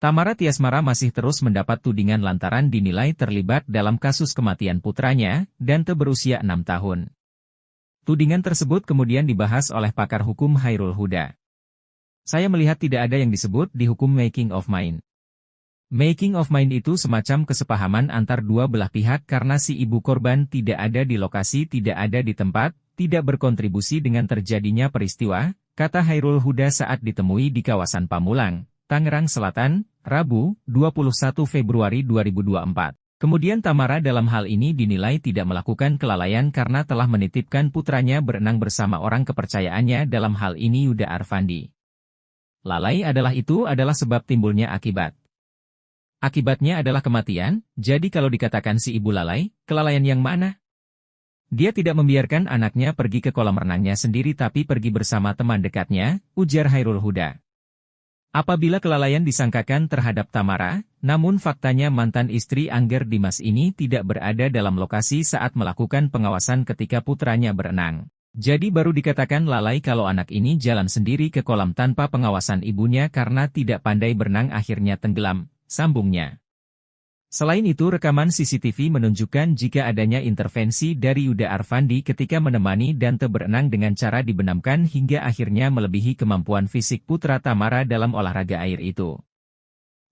Tamara Tiasmara masih terus mendapat tudingan lantaran dinilai terlibat dalam kasus kematian putranya, Dante berusia 6 tahun. Tudingan tersebut kemudian dibahas oleh pakar hukum Chairul Huda. Saya melihat tidak ada yang disebut di hukum making of mind. Making of mind itu semacam kesepahaman antar dua belah pihak karena si ibu korban tidak ada di lokasi, tidak ada di tempat, tidak berkontribusi dengan terjadinya peristiwa, kata Chairul Huda saat ditemui di kawasan Pamulang, Tangerang Selatan, Rabu, 21 Februari 2024. Kemudian Tamara dalam hal ini dinilai tidak melakukan kelalaian karena telah menitipkan putranya berenang bersama orang kepercayaannya dalam hal ini Yuda Arfandi. Lalai adalah sebab timbulnya akibat. Akibatnya adalah kematian, jadi kalau dikatakan si ibu lalai, kelalaian yang mana? Dia tidak membiarkan anaknya pergi ke kolam renangnya sendiri tapi pergi bersama teman dekatnya, ujar Chairul Huda. Apabila kelalaian disangkakan terhadap Tamara, namun faktanya mantan istri Angger Dimas ini tidak berada dalam lokasi saat melakukan pengawasan ketika putranya berenang. Jadi baru dikatakan lalai kalau anak ini jalan sendiri ke kolam tanpa pengawasan ibunya karena tidak pandai berenang akhirnya tenggelam, sambungnya. Selain itu rekaman CCTV menunjukkan jika adanya intervensi dari Yuda Arfandi ketika menemani Dante berenang dengan cara dibenamkan hingga akhirnya melebihi kemampuan fisik putra Tamara dalam olahraga air itu.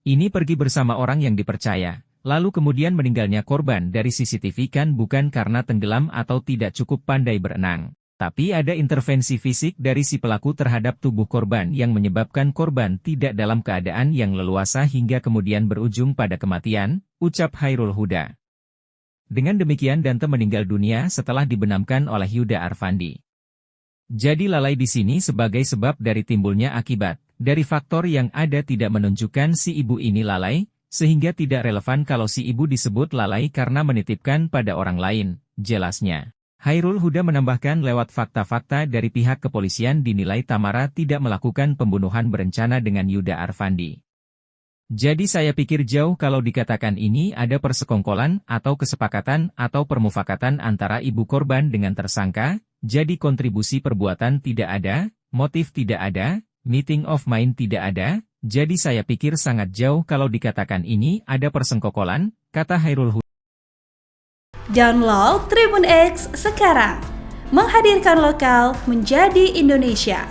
Ini pergi bersama orang yang dipercaya, lalu kemudian meninggalnya korban dari CCTV kan bukan karena tenggelam atau tidak cukup pandai berenang. Tapi ada intervensi fisik dari si pelaku terhadap tubuh korban yang menyebabkan korban tidak dalam keadaan yang leluasa hingga kemudian berujung pada kematian, ucap Chairul Huda. Dengan demikian Dante meninggal dunia setelah dibenamkan oleh Yuda Arfandi. Jadi lalai di sini sebagai sebab dari timbulnya akibat, dari faktor yang ada tidak menunjukkan si ibu ini lalai, sehingga tidak relevan kalau si ibu disebut lalai karena menitipkan pada orang lain, jelasnya. Chairul Huda menambahkan lewat fakta-fakta dari pihak kepolisian dinilai Tamara tidak melakukan pembunuhan berencana dengan Yuda Arfandi. Jadi saya pikir jauh kalau dikatakan ini ada persekongkolan atau kesepakatan atau permufakatan antara ibu korban dengan tersangka, jadi kontribusi perbuatan tidak ada, motif tidak ada, meeting of mind tidak ada, jadi saya pikir sangat jauh kalau dikatakan ini ada persekongkolan, kata Chairul Huda. Download Tribun X sekarang, menghadirkan lokal menjadi Indonesia.